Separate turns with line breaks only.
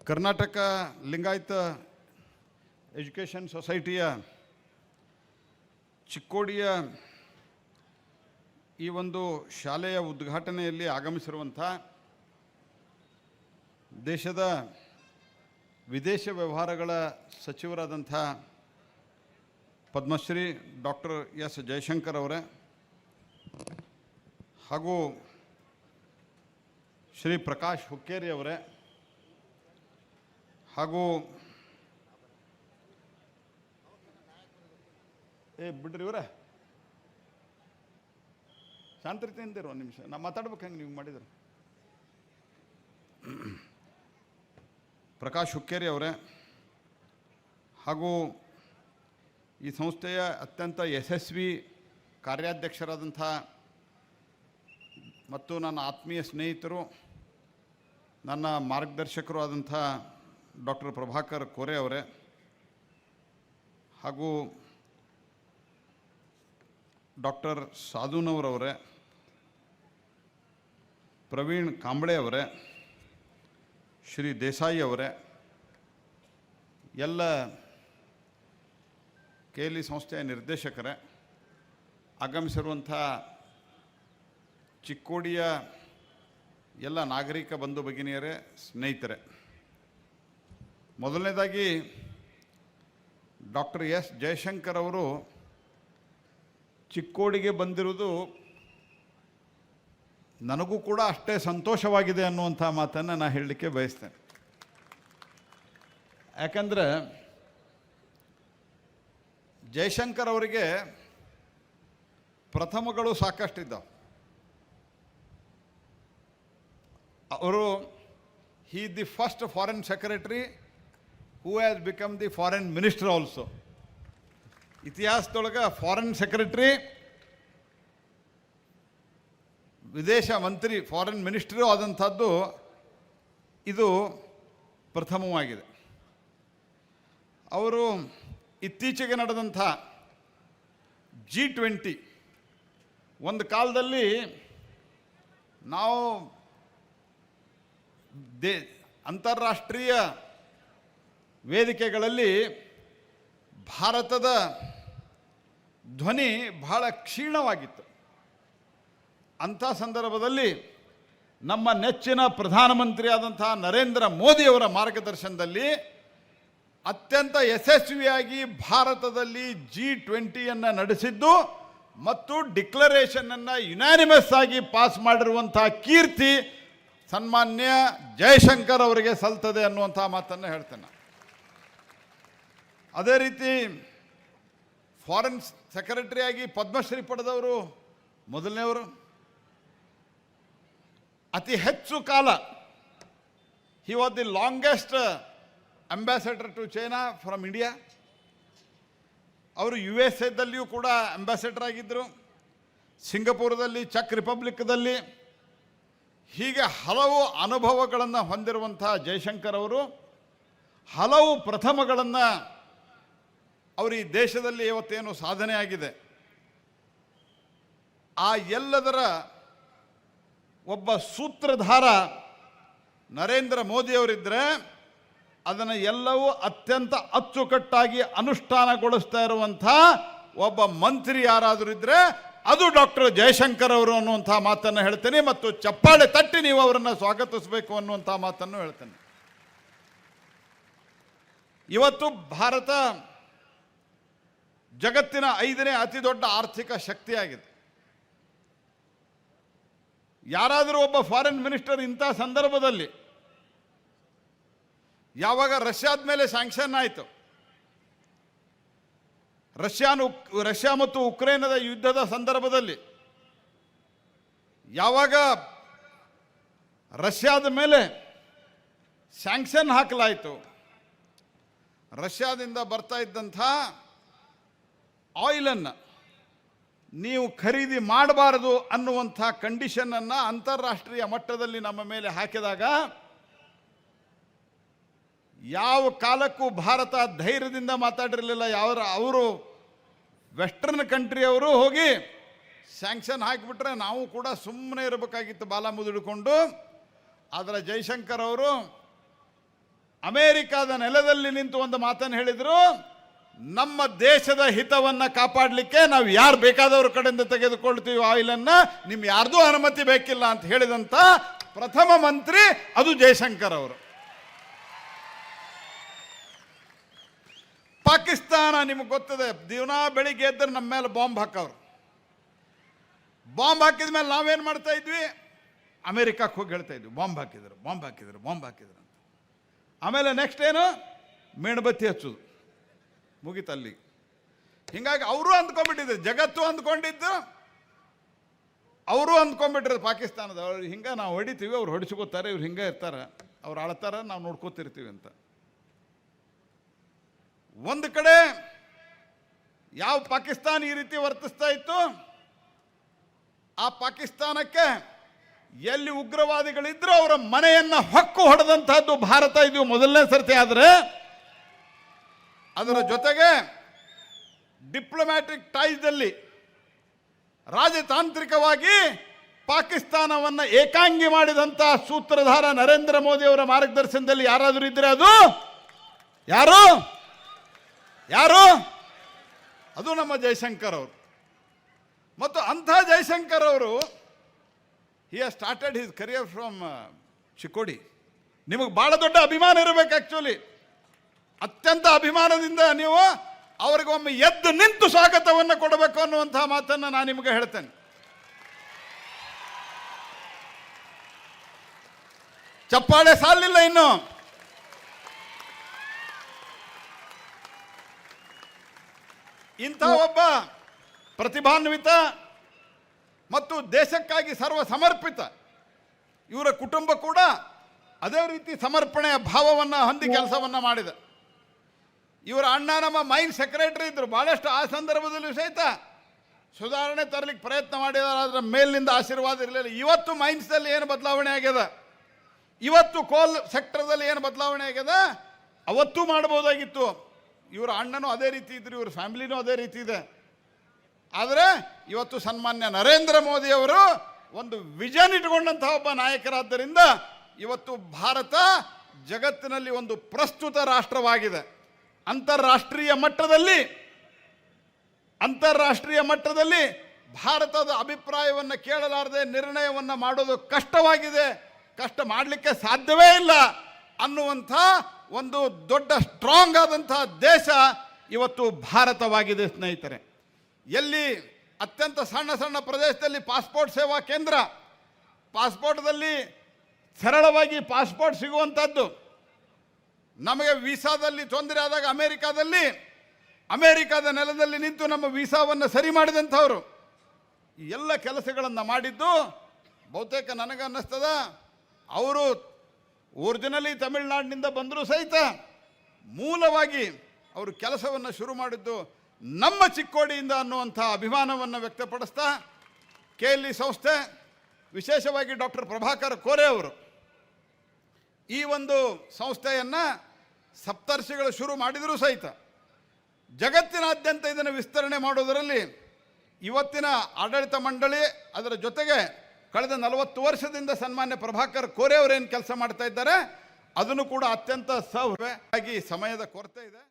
Karnataka Lingayat education ಸೊಸೈಟಿಯ ಚಿಕ್ಕೋಡಿಯ ಈ ಒಂದು ಶಾಲೆಯ ಉದ್ಘಾಟನೆಯಲ್ಲಿ ಆಗಮಿಸಿರುವಂಥ ದೇಶದ ವಿದೇಶ ವ್ಯವಹಾರಗಳ ಸಚಿವರಾದಂಥ ಪದ್ಮಶ್ರೀ ಡಾಕ್ಟರ್ ಎಸ್ ಜಯಶಂಕರ್ ಅವರೇ ಹಾಗೂ ಶ್ರೀ ಪ್ರಕಾಶ್ ಹುಕ್ಕೇರಿ ಅವರೇ ಹಾಗೂ ಬಿಡ್ರಿ ಇವರೇ ಶಾಂತರಿತೆಯಿಂದಿರೋ ಒಂದು ನಿಮಿಷ ನಾ ಮಾತಾಡ್ಬೇಕು ಹೆಂಗೆ ನೀವು ಮಾಡಿದ್ರು. ಪ್ರಕಾಶ್ ಹುಕ್ಕೇರಿ ಅವರೇ ಹಾಗೂ ಈ ಸಂಸ್ಥೆಯ ಅತ್ಯಂತ ಯಶಸ್ವಿ ಕಾರ್ಯಾಧ್ಯಕ್ಷರಾದಂಥ ಮತ್ತು ನನ್ನ ಆತ್ಮೀಯ ಸ್ನೇಹಿತರು, ನನ್ನ ಮಾರ್ಗದರ್ಶಕರು ಆದಂಥ ಡಾಕ್ಟರ್ ಪ್ರಭಾಕರ್ ಕೋರೆ ಅವರೇ ಹಾಗೂ ಡಾಕ್ಟರ್ ಸಾಧುನವರವರೇ, ಪ್ರವೀಣ್ ಕಾಂಬಳೆ ಅವರೇ, ಶ್ರೀ ದೇಸಾಯಿ ಅವರೇ, ಎಲ್ಲ KLE ಸಂಸ್ಥೆಯ ನಿರ್ದೇಶಕರೇ, ಆಗಮಿಸಿರುವಂಥ ಚಿಕ್ಕೋಡಿಯ ಎಲ್ಲ ನಾಗರಿಕ ಬಂಧು ಭಗಿನಿಯರೇ, ಸ್ನೇಹಿತರೆ, ಮೊದಲನೇದಾಗಿ ಡಾಕ್ಟರ್ ಎಸ್ ಜಯಶಂಕರ್ ಅವರು ಚಿಕ್ಕೋಡಿಗೆ ಬಂದಿರುವುದು ನನಗೂ ಕೂಡ ಅಷ್ಟೇ ಸಂತೋಷವಾಗಿದೆ ಅನ್ನುವಂಥ ಮಾತನ್ನು ನಾನು ಹೇಳಲಿಕ್ಕೆ ಬಯಸ್ತೇನೆ. ಯಾಕಂದರೆ ಜಯಶಂಕರ್ ಅವರಿಗೆ ಪ್ರಥಮಗಳು ಸಾಕಷ್ಟಿದ್ದಾವೆ. ಅವರು he is the first foreign secretary who has become the foreign minister also. ಇತಿಹಾಸದೊಳಗೆ ಫಾರಿನ್ ಸೆಕ್ರೆಟರಿ, ವಿದೇಶ ಮಂತ್ರಿ, ಫಾರಿನ್ ಮಿನಿಸ್ಟ್ರಿ ಆದಂಥದ್ದು ಇದು ಪ್ರಥಮವಾಗಿದೆ. ಅವರು ಇತ್ತೀಚೆಗೆ ನಡೆದಂಥ G20 ಒಂದು ಕಾಲದಲ್ಲಿ ನಾವು ಅಂತಾರಾಷ್ಟ್ರೀಯ ವೇದಿಕೆಗಳಲ್ಲಿ ಭಾರತದ ಧ್ವನಿ ಬಹಳ ಕ್ಷೀಣವಾಗಿತ್ತು. ಅಂಥ ಸಂದರ್ಭದಲ್ಲಿ ನಮ್ಮ ನೆಚ್ಚಿನ ಪ್ರಧಾನಮಂತ್ರಿ ಆದಂಥ ನರೇಂದ್ರ ಮೋದಿಯವರ ಮಾರ್ಗದರ್ಶನದಲ್ಲಿ ಅತ್ಯಂತ ಯಶಸ್ವಿಯಾಗಿ ಭಾರತದಲ್ಲಿ G20ಯನ್ನು ನಡೆಸಿದ್ದು ಮತ್ತು ಡಿಕ್ಲರೇಷನನ್ನು ಯುನಾನಿಮಸ್ ಆಗಿ ಪಾಸ್ ಮಾಡಿರುವಂಥ ಕೀರ್ತಿ ಸನ್ಮಾನ್ಯ ಜಯಶಂಕರ್ ಅವರಿಗೆ ಸಲ್ತದೆ ಅನ್ನುವಂಥ ಮಾತನ್ನು ಹೇಳ್ತೇನೆ. ಅದೇ ರೀತಿ ಫಾರಿನ್ ಸೆಕ್ರೆಟರಿಯಾಗಿ ಪದ್ಮಶ್ರೀ ಪಡೆದವರು ಮೊದಲನೇವರು. ಅತಿ ಹೆಚ್ಚು ಕಾಲ he was the longest ambassador to China from India. ಅವರು USA ಕೂಡ ಅಂಬಾಸಡರ್ ಆಗಿದ್ದರು, ಸಿಂಗಪೂರದಲ್ಲಿ, ಚೆಕ್ ರಿಪಬ್ಲಿಕ್ದಲ್ಲಿ. ಹೀಗೆ ಹಲವು ಅನುಭವಗಳನ್ನು ಹೊಂದಿರುವಂಥ ಜಯಶಂಕರ್ ಅವರು ಹಲವು ಪ್ರಥಮಗಳನ್ನು ಅವರು ಈ ದೇಶದಲ್ಲಿ ಇವತ್ತೇನು ಸಾಧನೆ ಆಗಿದೆ ಆ ಎಲ್ಲದರ ಒಬ್ಬ ಸೂತ್ರಧಾರ ನರೇಂದ್ರ ಮೋದಿಯವರಿದ್ದರೆ ಅದನ್ನು ಎಲ್ಲವೂ ಅತ್ಯಂತ ಅಚ್ಚುಕಟ್ಟಾಗಿ ಅನುಷ್ಠಾನಗೊಳಿಸ್ತಾ ಇರುವಂಥ ಒಬ್ಬ ಮಂತ್ರಿ ಯಾರಾದರೂ ಇದ್ದರೆ ಅದು ಡಾಕ್ಟರ್ ಜಯಶಂಕರ್ ಅವರು ಅನ್ನುವಂಥ ಮಾತನ್ನು ಹೇಳ್ತೇನೆ ಮತ್ತು ಚಪ್ಪಾಳೆ ತಟ್ಟಿ ನೀವು ಅವರನ್ನು ಸ್ವಾಗತಿಸಬೇಕು ಅನ್ನುವಂಥ ಮಾತನ್ನು ಹೇಳ್ತೇನೆ. ಇವತ್ತು ಭಾರತ ಜಗತ್ತಿನ 5ನೇ ಅತಿ ದೊಡ್ಡ ಆರ್ಥಿಕ ಶಕ್ತಿಯಾಗಿದೆ. ಯಾರಾದರೂ ಒಬ್ಬ ಫಾರಿನ್ ಮಿನಿಸ್ಟರ್ ಇಂಥ ಸಂದರ್ಭದಲ್ಲಿ ಯಾವಾಗ ರಷ್ಯಾದ ಮೇಲೆ ಸ್ಯಾಂಕ್ಷನ್ ಆಯಿತು, ರಷ್ಯಾ ಮತ್ತು ಉಕ್ರೇನದ ಯುದ್ಧದ ಸಂದರ್ಭದಲ್ಲಿ ಯಾವಾಗ ರಷ್ಯಾದ ಮೇಲೆ ಸ್ಯಾಂಕ್ಷನ್ ಹಾಕಲಾಯಿತು, ರಷ್ಯಾದಿಂದ ಬರ್ತಾ ಇದ್ದಂಥ ಆಯಿಲನ್ನು ನೀವು ಖರೀದಿ ಮಾಡಬಾರದು ಅನ್ನುವಂಥ ಕಂಡೀಷನನ್ನು ಅಂತಾರಾಷ್ಟ್ರೀಯ ಮಟ್ಟದಲ್ಲಿ ನಮ್ಮ ಮೇಲೆ ಹಾಕಿದಾಗ ಯಾವ ಕಾಲಕ್ಕೂ ಭಾರತ ಧೈರ್ಯದಿಂದ ಮಾತಾಡಿರಲಿಲ್ಲ. ಅವರು ವೆಸ್ಟರ್ನ್ ಕಂಟ್ರಿಯವರು ಹೋಗಿ ಸ್ಯಾಂಕ್ಷನ್ ಹಾಕಿಬಿಟ್ರೆ ನಾವು ಕೂಡ ಸುಮ್ಮನೆ ಇರಬೇಕಾಗಿತ್ತು ಬಾಲ ಮುದುಡಿಕೊಂಡು. ಆದರೆ ಜೈಶಂಕರ್ ಅವರು ಅಮೆರಿಕದ ನೆಲದಲ್ಲಿ ನಿಂತು ಒಂದು ಮಾತನ್ನು ಹೇಳಿದರು, ನಮ್ಮ ದೇಶದ ಹಿತವನ್ನು ಕಾಪಾಡಲಿಕ್ಕೆ ನಾವು ಯಾರು ಬೇಕಾದವ್ರ ಕಡೆಯಿಂದ ತೆಗೆದುಕೊಳ್ತೀವಿ ಆಯಿಲನ್ನು, ನಿಮ್ಮ ಯಾರ್ದೂ ಅನುಮತಿ ಬೇಕಿಲ್ಲ ಅಂತ ಹೇಳಿದಂಥ ಪ್ರಥಮ ಮಂತ್ರಿ ಅದು ಜಯಶಂಕರ್ ಅವರು. ಪಾಕಿಸ್ತಾನ ನಿಮಗೆ ಗೊತ್ತಿದೆ, ದಿನ ಬೆಳಿಗ್ಗೆ ಎದ್ದರೆ ನಮ್ಮ ಮೇಲೆ ಬಾಂಬ್ ಹಾಕವ್ರು. ಬಾಂಬ್ ಹಾಕಿದ ಮೇಲೆ ನಾವೇನು ಮಾಡ್ತಾ ಇದ್ವಿ, ಅಮೇರಿಕಕ್ಕೆ ಹೋಗಿ ಹೇಳ್ತಾ ಇದ್ವಿ ಬಾಂಬ್ ಹಾಕಿದ್ರು ಬಾಂಬ್ ಹಾಕಿದ್ರು ಬಾಂಬ್ ಹಾಕಿದ್ರು ಅಂತ. ಆಮೇಲೆ ನೆಕ್ಸ್ಟ್ ಏನು, ಮೇಣಬತ್ತಿ ಹಚ್ಚೋದು, ಮುಗಿತಲ್ಲಿ. ಹೀಗಾಗಿ ಅವರು ಅಂದ್ಕೊಂಡ್ಬಿಟ್ಟಿದ್ರು, ಜಗತ್ತು ಅಂದ್ಕೊಂಡಿದ್ದು, ಅವರು ಅಂದ್ಕೊಂಡ್ಬಿಟ್ರೆ ಪಾಕಿಸ್ತಾನದವ್ರು ಹಿಂಗೆ ನಾವು ಹೊಡಿತೀವಿ, ಅವ್ರು ಹೊಡಿಸ್ಕೋತಾರೆ, ಇವ್ರು ಹಿಂಗೆ ಇರ್ತಾರೆ, ಅವ್ರು ಆಳ್ತಾರೆ, ನಾವು ನೋಡ್ಕೋತಿರ್ತೀವಿ ಅಂತ. ಒಂದು ಕಡೆ ಯಾವ ಪಾಕಿಸ್ತಾನ ಈ ರೀತಿ ವರ್ತಿಸ್ತಾ ಇತ್ತು, ಆ ಪಾಕಿಸ್ತಾನಕ್ಕೆ ಎಲ್ಲಿ ಉಗ್ರವಾದಿಗಳಿದ್ರು ಅವರ ಮನೆಯನ್ನು ಹೊಕ್ಕು ಹೊಡೆದಂತಹದ್ದು ಭಾರತ ಇದು ಮೊದಲನೇ ಸರ್ತಿ. ಆದರೆ ಅದರ ಜೊತೆಗೆ ಡಿಪ್ಲೊಮ್ಯಾಟಿಕ್ ಟೈಸ್ದಲ್ಲಿ ರಾಜತಾಂತ್ರಿಕವಾಗಿ ಪಾಕಿಸ್ತಾನವನ್ನು ಏಕಾಂಗಿ ಮಾಡಿದಂಥ ಸೂತ್ರಧಾರ ನರೇಂದ್ರ ಮೋದಿ ಅವರ ಮಾರ್ಗದರ್ಶನದಲ್ಲಿ ಯಾರಾದರೂ ಇದ್ರೆ ಅದು ಯಾರು ಯಾರು ಅದು ನಮ್ಮ ಜಯಶಂಕರ್ ಅವರು. ಮತ್ತು ಅಂಥ ಜಯಶಂಕರ್ ಅವರು he has started his career from Chikkodi. ನಿಮಗೆ ಭಾಳ ದೊಡ್ಡ ಅಭಿಮಾನ ಇರಬೇಕು, ಆ್ಯಕ್ಚುಲಿ ಅತ್ಯಂತ ಅಭಿಮಾನದಿಂದ ನೀವು ಅವರಿಗೊಮ್ಮೆ ಎದ್ದು ನಿಂತು ಸ್ವಾಗತವನ್ನು ಕೊಡಬೇಕು ಅನ್ನುವಂಥ ಮಾತನ್ನು ನಾನು ನಿಮಗೆ ಹೇಳ್ತೇನೆ. ಚಪ್ಪಾಳೆ ಸಾಲಿಲ್ಲ ಇನ್ನು. ಇಂಥ ಒಬ್ಬ ಪ್ರತಿಭಾನ್ವಿತ ಮತ್ತು ದೇಶಕ್ಕಾಗಿ ಸರ್ವ ಸಮರ್ಪಿತ ಇವರ ಕುಟುಂಬ ಕೂಡ ಅದೇ ರೀತಿ ಸಮರ್ಪಣೆಯ ಭಾವವನ್ನು ಹೊಂದಿ ಕೆಲಸವನ್ನು ಮಾಡಿದೆ. ಇವರ ಅಣ್ಣ ನಮ್ಮ ಮೈನ್ ಸೆಕ್ರೆಟರಿ ಇದ್ದರು, ಭಾಳಷ್ಟು ಆ ಸಂದರ್ಭದಲ್ಲೂ ಸಹಿತ ಸುಧಾರಣೆ ತರಲಿಕ್ಕೆ ಪ್ರಯತ್ನ ಮಾಡಿದ್ದಾರೆ, ಅದರ ಮೇಲಿನಿಂದ ಆಶೀರ್ವಾದ ಇರಲಿಲ್ಲ. ಇವತ್ತು ಮೈನ್ಸ್ದಲ್ಲಿ ಏನು ಬದಲಾವಣೆ ಆಗ್ಯದ, ಇವತ್ತು ಕೋಲ್ ಸೆಕ್ಟರ್ದಲ್ಲಿ ಏನು ಬದಲಾವಣೆ ಆಗ್ಯದ, ಅವತ್ತೂ ಮಾಡ್ಬೋದಾಗಿತ್ತು. ಇವರ ಅಣ್ಣನೂ ಅದೇ ರೀತಿ ಇದ್ರು, ಇವ್ರ ಫ್ಯಾಮಿಲಿನೂ ಅದೇ ರೀತಿ ಇದೆ. ಆದರೆ ಇವತ್ತು ಸನ್ಮಾನ್ಯ ನರೇಂದ್ರ ಮೋದಿಯವರು ಒಂದು ವಿಷನ್ ಇಟ್ಕೊಂಡಂತಹ ಒಬ್ಬ ನಾಯಕರಾದ್ದರಿಂದ ಇವತ್ತು ಭಾರತ ಜಗತ್ತಿನಲ್ಲಿ ಒಂದು ಪ್ರಸ್ತುತ ರಾಷ್ಟ್ರವಾಗಿದೆ. ಅಂತಾರಾಷ್ಟ್ರೀಯ ಮಟ್ಟದಲ್ಲಿ ಭಾರತದ ಅಭಿಪ್ರಾಯವನ್ನು ಕೇಳಲಾರದೆ ನಿರ್ಣಯವನ್ನು ಮಾಡೋದು ಕಷ್ಟವಾಗಿದೆ, ಕಷ್ಟ ಮಾಡಲಿಕ್ಕೆ ಸಾಧ್ಯವೇ ಇಲ್ಲ ಅನ್ನುವಂಥ ಒಂದು ದೊಡ್ಡ ಸ್ಟ್ರಾಂಗ್ ಆದಂಥ ದೇಶ ಇವತ್ತು ಭಾರತವಾಗಿದೆ ಸ್ನೇಹಿತರೆ. ಎಲ್ಲಿ ಅತ್ಯಂತ ಸಣ್ಣ ಸಣ್ಣ ಪ್ರದೇಶದಲ್ಲಿ ಪಾಸ್ಪೋರ್ಟ್ ಸೇವಾ ಕೇಂದ್ರ, ಪಾಸ್ಪೋರ್ಟ್ದಲ್ಲಿ ಸರಳವಾಗಿ ಪಾಸ್ಪೋರ್ಟ್ ಸಿಗುವಂಥದ್ದು, ನಮಗೆ ವೀಸಾದಲ್ಲಿ ತೊಂದರೆ ಆದಾಗ ಅಮೇರಿಕಾದ ನೆಲದಲ್ಲಿ ನಿಂತು ನಮ್ಮ ವೀಸಾವನ್ನು ಸರಿ ಮಾಡಿದಂಥವ್ರು, ಈ ಎಲ್ಲ ಕೆಲಸಗಳನ್ನು ಮಾಡಿದ್ದು ಬಹುತೇಕ ನನಗನ್ನಿಸ್ತದ ಅವರು ಒರಿಜಿನಲಿ ತಮಿಳುನಾಡಿನಿಂದ ಬಂದರೂ ಸಹಿತ ಮೂಲವಾಗಿ ಅವರು ಕೆಲಸವನ್ನು ಶುರು ಮಾಡಿದ್ದು ನಮ್ಮ ಚಿಕ್ಕೋಡಿಯಿಂದ ಅನ್ನುವಂಥ ಅಭಿಮಾನವನ್ನು ವ್ಯಕ್ತಪಡಿಸ್ತಾ KLE ಸಂಸ್ಥೆ, ವಿಶೇಷವಾಗಿ ಡಾಕ್ಟರ್ ಪ್ರಭಾಕರ್ ಕೋರೆ ಅವರು ಈ ಒಂದು ಸಂಸ್ಥೆಯನ್ನು ಸಪ್ತರ್ಷಿಗಳು ಶುರು ಮಾಡಿದರೂ ಸಹಿತ ಜಗತ್ತಿನಾದ್ಯಂತ ಇದನ್ನು ವಿಸ್ತರಣೆ ಮಾಡೋದರಲ್ಲಿ ಇವತ್ತಿನ ಆಡಳಿತ ಮಂಡಳಿ, ಅದರ ಜೊತೆಗೆ ಕಳೆದ 40 ವರ್ಷದಿಂದ ಸನ್ಮಾನ್ಯ ಪ್ರಭಾಕರ್ ಕೋರೆ ಅವರೇನು ಕೆಲಸ ಮಾಡ್ತಾ ಇದ್ದಾರೆ ಅದನ್ನು ಕೂಡ ಅತ್ಯಂತ ಸಹವಾಗಿ ಸಮಯದ ಕೊರತೆ ಇದೆ.